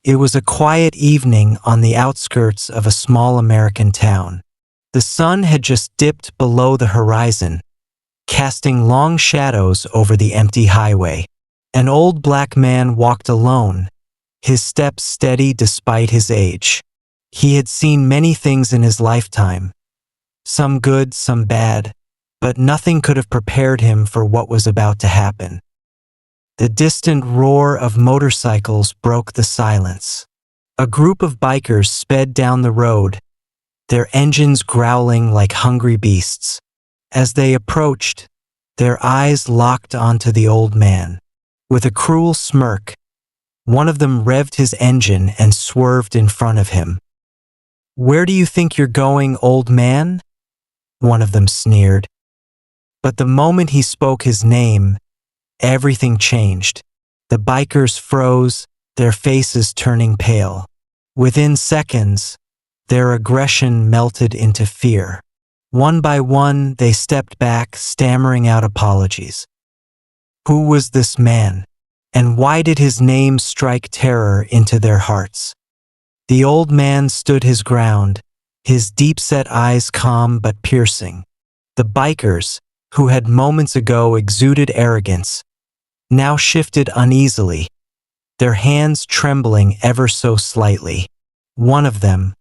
It was a quiet evening on the outskirts of a small American town. The sun had just dipped below the horizon, casting long shadows over the empty highway. An old black man walked alone, his steps steady despite his age. He had seen many things in his lifetime, some good, some bad, but nothing could have prepared him for what was about to happen. The distant roar of motorcycles broke the silence. A group of bikers sped down the road, their engines growling like hungry beasts. As they approached, their eyes locked onto the old man. With a cruel smirk, one of them revved his engine and swerved in front of him. "Where do you think you're going, old man?" one of them sneered. But the moment he spoke his name, everything changed. The bikers froze, their faces turning pale. Within seconds, their aggression melted into fear. One by one, they stepped back, stammering out apologies. Who was this man? And why did his name strike terror into their hearts? The old man stood his ground, his deep-set eyes calm but piercing. The bikers, who had moments ago exuded arrogance, now shifted uneasily, their hands trembling ever so slightly. One of them,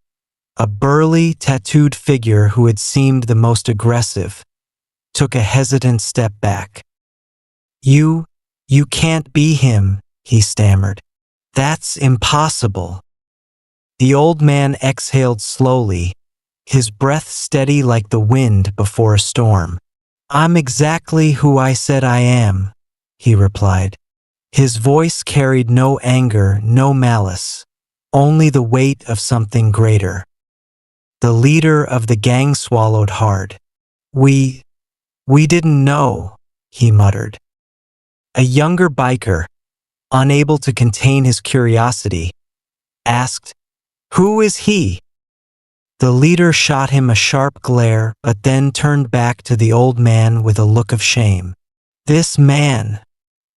a burly, tattooed figure who had seemed the most aggressive, took a hesitant step back. You can't be him," he stammered. "That's impossible." The old man exhaled slowly, his breath steady like the wind before a storm. "I'm exactly who I said I am," he replied. His voice carried no anger, no malice, only the weight of something greater. The leader of the gang swallowed hard. We didn't know," he muttered. A younger biker, unable to contain his curiosity, asked, "Who is he?" The leader shot him a sharp glare, but then turned back to the old man with a look of shame. "This man,"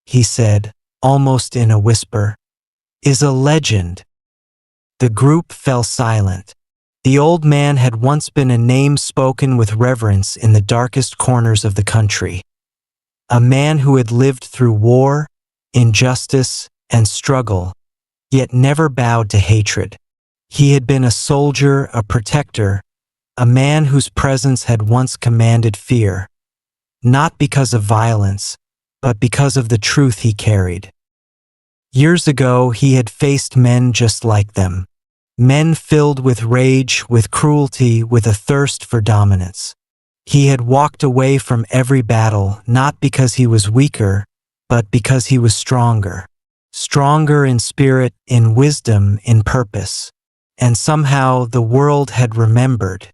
he said, almost in a whisper, "is a legend." The group fell silent. The old man had once been a name spoken with reverence in the darkest corners of the country. A man who had lived through war, injustice, and struggle, yet never bowed to hatred. He had been a soldier, a protector, a man whose presence had once commanded fear, not because of violence, but because of the truth he carried. Years ago, he had faced men just like them, men filled with rage, with cruelty, with a thirst for dominance. He had walked away from every battle, not because he was weaker, but because he was stronger. Stronger in spirit, in wisdom, in purpose. And somehow the world had remembered.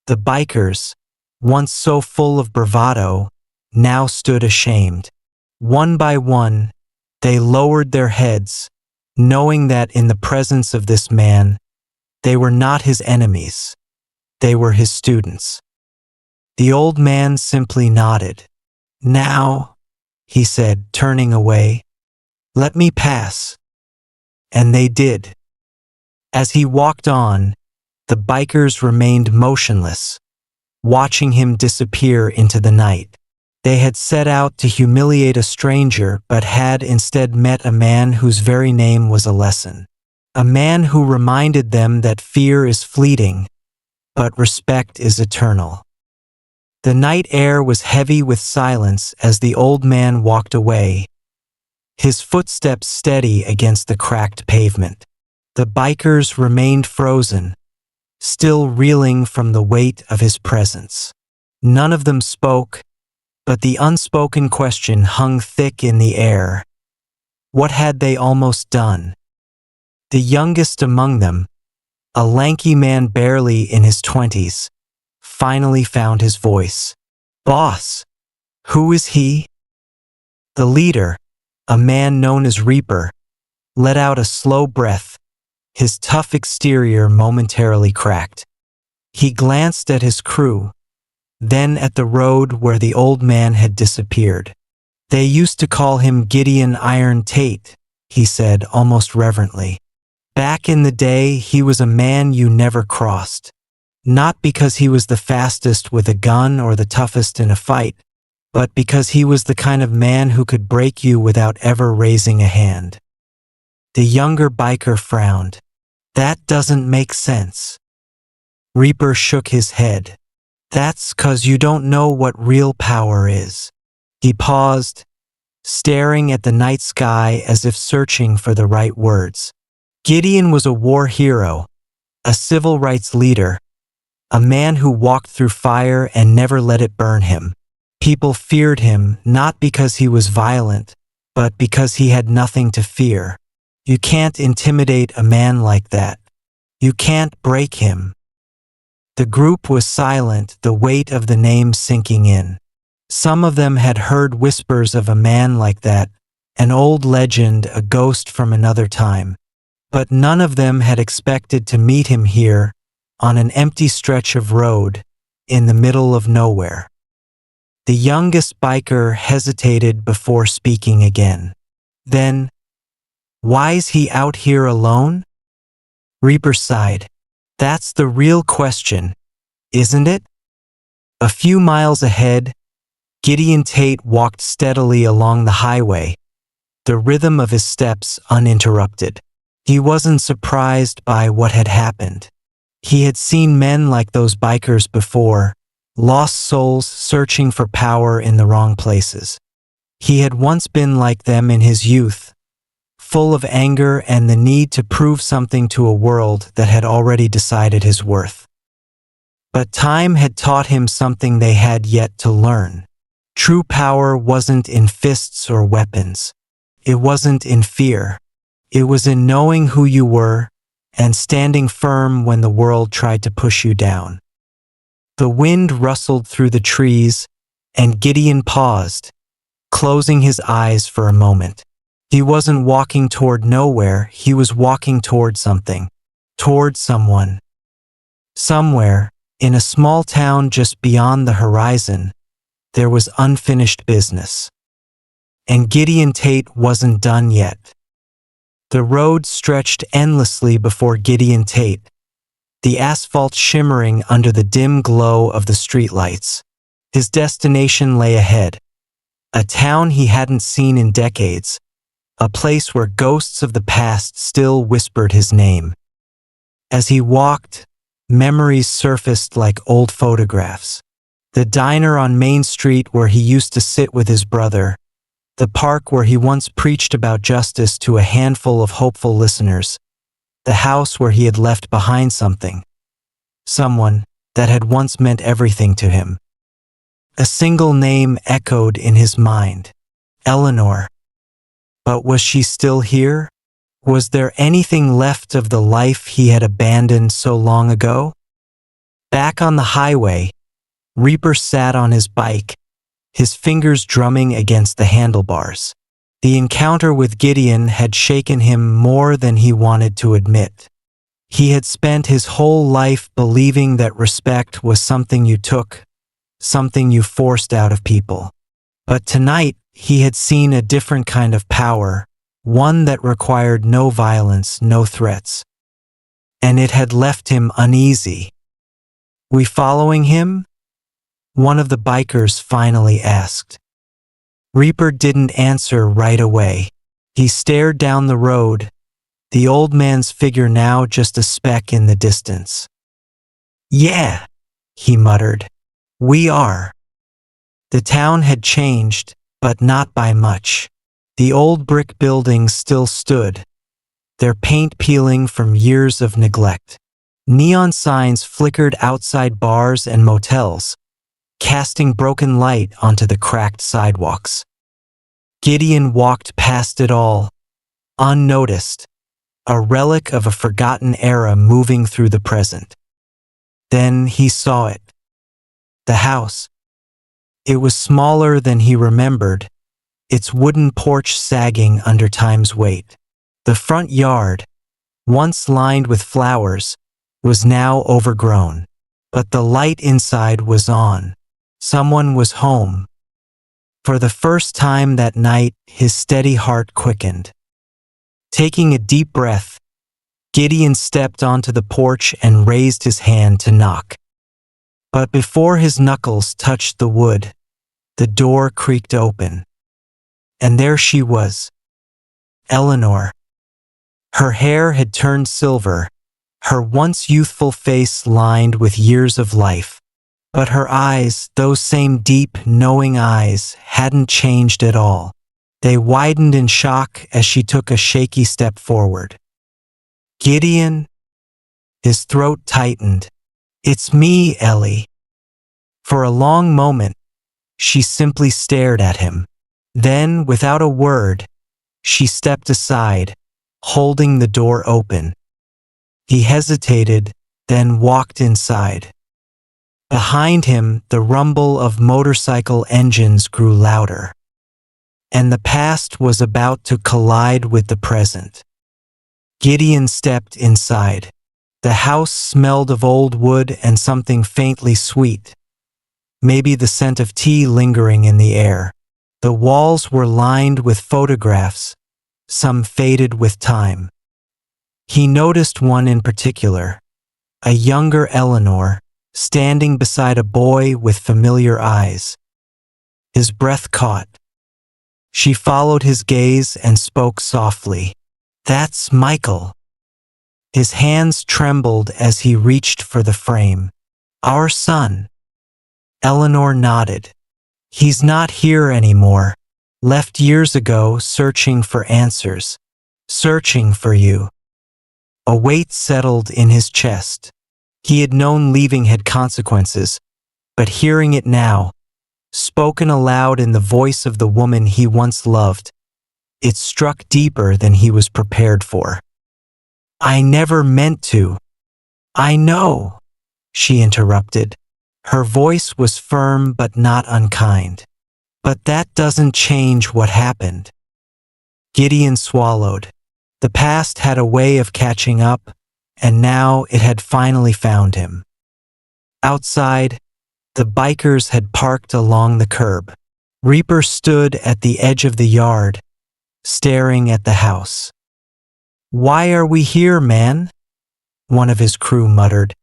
The bikers, once so full of bravado, now stood ashamed. One by one, they lowered their heads, knowing that in the presence of this man, they were not his enemies. They were his students. The old man simply nodded. "Now," he said, turning away, "let me pass." And they did. As he walked on, the bikers remained motionless, watching him disappear into the night. They had set out to humiliate a stranger, but had instead met a man whose very name was a lesson. A man who reminded them that fear is fleeting, but respect is eternal. The night air was heavy with silence as the old man walked away, his footsteps steady against the cracked pavement. The bikers remained frozen, still reeling from the weight of his presence. None of them spoke, but the unspoken question hung thick in the air. What had they almost done? The youngest among them, a lanky man barely in his 20s, finally found his voice. "Boss, who is he?" The leader, a man known as Reaper, let out a slow breath, his tough exterior momentarily cracked. He glanced at his crew, then at the road where the old man had disappeared. "They used to call him Gideon Iron Tate," he said almost reverently. Back in the day, he was a man you never crossed. Not because he was the fastest with a gun or the toughest in a fight, but because he was the kind of man who could break you without ever raising a hand. The younger biker frowned. That doesn't make sense. Reaper shook his head. That's 'cause you don't know what real power is. He paused, staring at the night sky as if searching for the right words. Gideon was a war hero, a civil rights leader, a man who walked through fire and never let it burn him. People feared him not because he was violent, but because he had nothing to fear. You can't intimidate a man like that. You can't break him. The group was silent, the weight of the name sinking in. Some of them had heard whispers of a man like that, an old legend, a ghost from another time. But none of them had expected to meet him here, on an empty stretch of road, in the middle of nowhere. The youngest biker hesitated before speaking again. Then, "Why's he out here alone?" Reaper sighed. "That's the real question, isn't it?" A few miles ahead, Gideon Tate walked steadily along the highway, the rhythm of his steps uninterrupted. He wasn't surprised by what had happened. He had seen men like those bikers before, lost souls searching for power in the wrong places. He had once been like them in his youth, full of anger and the need to prove something to a world that had already decided his worth. But time had taught him something they had yet to learn. True power wasn't in fists or weapons. It wasn't in fear. It was in knowing who you were and standing firm when the world tried to push you down. The wind rustled through the trees, and Gideon paused, closing his eyes for a moment. He wasn't walking toward nowhere, he was walking toward something, toward someone. Somewhere, in a small town just beyond the horizon, there was unfinished business. And Gideon Tate wasn't done yet. The road stretched endlessly before Gideon Tate, the asphalt shimmering under the dim glow of the streetlights. His destination lay ahead, a town he hadn't seen in decades, a place where ghosts of the past still whispered his name. As he walked, memories surfaced like old photographs. The diner on Main Street where he used to sit with his brother, the park where he once preached about justice to a handful of hopeful listeners, the house where he had left behind something, someone that had once meant everything to him. A single name echoed in his mind, Eleanor. But was she still here? Was there anything left of the life he had abandoned so long ago? Back on the highway, Reaper sat on his bike, his fingers drumming against the handlebars. The encounter with Gideon had shaken him more than he wanted to admit. He had spent his whole life believing that respect was something you took, something you forced out of people. But tonight, he had seen a different kind of power, one that required no violence, no threats. And it had left him uneasy. "We following him?" one of the bikers finally asked. Reaper didn't answer right away. He stared down the road, the old man's figure now just a speck in the distance. "Yeah," he muttered. "We are." The town had changed, but not by much. The old brick buildings still stood, their paint peeling from years of neglect. Neon signs flickered outside bars and motels, casting broken light onto the cracked sidewalks. Gideon walked past it all, unnoticed, a relic of a forgotten era moving through the present. Then he saw it. The house. It was smaller than he remembered, its wooden porch sagging under time's weight. The front yard, once lined with flowers, was now overgrown, but the light inside was on. Someone was home. For the first time that night, his steady heart quickened. Taking a deep breath, Gideon stepped onto the porch and raised his hand to knock. But before his knuckles touched the wood, the door creaked open. And there she was, Eleanor. Her hair had turned silver, her once youthful face lined with years of life. But her eyes, those same deep, knowing eyes, hadn't changed at all. They widened in shock as she took a shaky step forward. Gideon? His throat tightened. It's me, Ellie. For a long moment, she simply stared at him. Then, without a word, she stepped aside, holding the door open. He hesitated, then walked inside. Behind him, the rumble of motorcycle engines grew louder. And the past was about to collide with the present. Gideon stepped inside. The house smelled of old wood and something faintly sweet. Maybe the scent of tea lingering in the air. The walls were lined with photographs, some faded with time. He noticed one in particular, a younger Eleanor, standing beside a boy with familiar eyes. His breath caught. She followed his gaze and spoke softly. That's Michael. His hands trembled as he reached for the frame. Our son. Eleanor nodded. He's not here anymore. Left years ago searching for answers. Searching for you. A weight settled in his chest. He had known leaving had consequences, but hearing it now, spoken aloud in the voice of the woman he once loved, it struck deeper than he was prepared for. I never meant to. I know, she interrupted. Her voice was firm but not unkind. But that doesn't change what happened. Gideon swallowed. The past had a way of catching up, and now it had finally found him. Outside, the bikers had parked along the curb. Reaper stood at the edge of the yard, staring at the house. Why are we here, man? One of his crew muttered.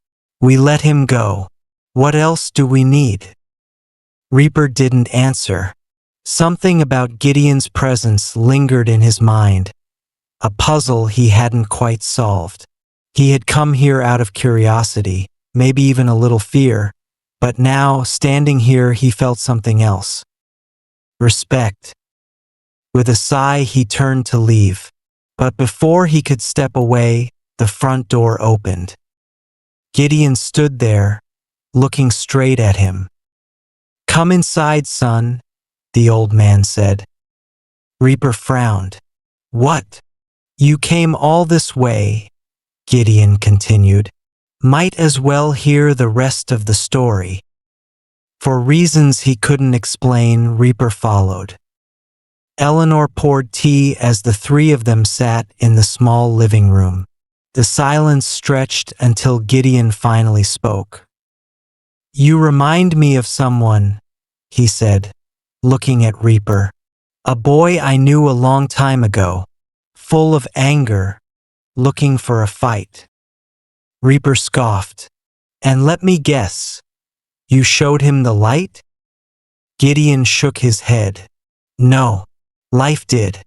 We let him go. What else do we need? Reaper didn't answer. Something about Gideon's presence lingered in his mind, a puzzle he hadn't quite solved. He had come here out of curiosity, maybe even a little fear, but now, standing here, he felt something else. Respect. With a sigh, he turned to leave, but before he could step away, the front door opened. Gideon stood there, looking straight at him. Come inside, son, the old man said. Reaper frowned. What? You came all this way, Gideon continued. Might as well hear the rest of the story. For reasons he couldn't explain, Reaper followed. Eleanor poured tea as the three of them sat in the small living room. The silence stretched until Gideon finally spoke. You remind me of someone, he said, looking at Reaper. A boy I knew a long time ago, full of anger, looking for a fight. Reaper scoffed. And let me guess, you showed him the light? Gideon shook his head. No, life did.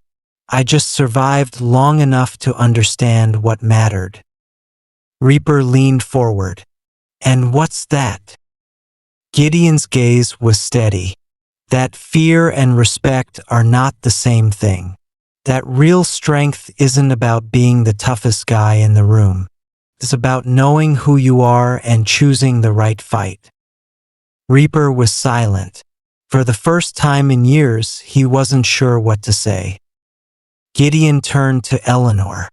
I just survived long enough to understand what mattered. Reaper leaned forward. And what's that? Gideon's gaze was steady. That fear and respect are not the same thing. That real strength isn't about being the toughest guy in the room. It's about knowing who you are and choosing the right fight. Reaper was silent. For the first time in years, he wasn't sure what to say. Gideon turned to Eleanor.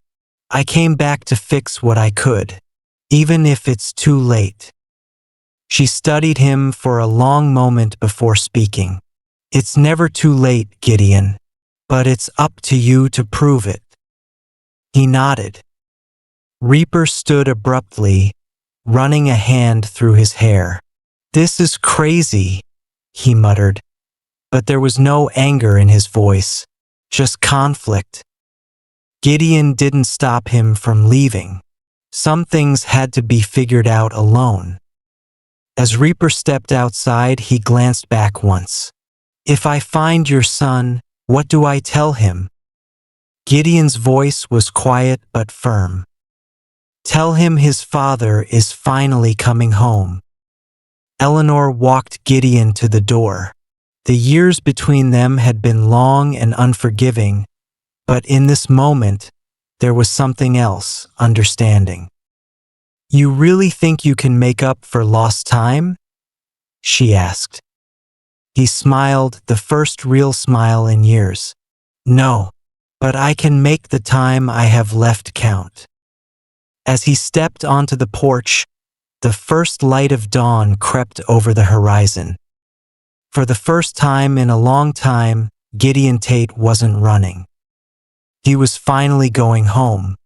I came back to fix what I could, even if it's too late. She studied him for a long moment before speaking. It's never too late, Gideon, but it's up to you to prove it. He nodded. Reaper stood abruptly, running a hand through his hair. This is crazy, he muttered, but there was no anger in his voice, just conflict. Gideon didn't stop him from leaving. Some things had to be figured out alone. As Reaper stepped outside, he glanced back once. "If I find your son, what do I tell him?" Gideon's voice was quiet but firm. "Tell him his father is finally coming home." Eleanor walked Gideon to the door. The years between them had been long and unforgiving, but in this moment, there was something else, understanding. "You really think you can make up for lost time?" she asked. He smiled, the first real smile in years. "No, but I can make the time I have left count." As he stepped onto the porch, the first light of dawn crept over the horizon. For the first time in a long time, Gideon Tate wasn't running. He was finally going home.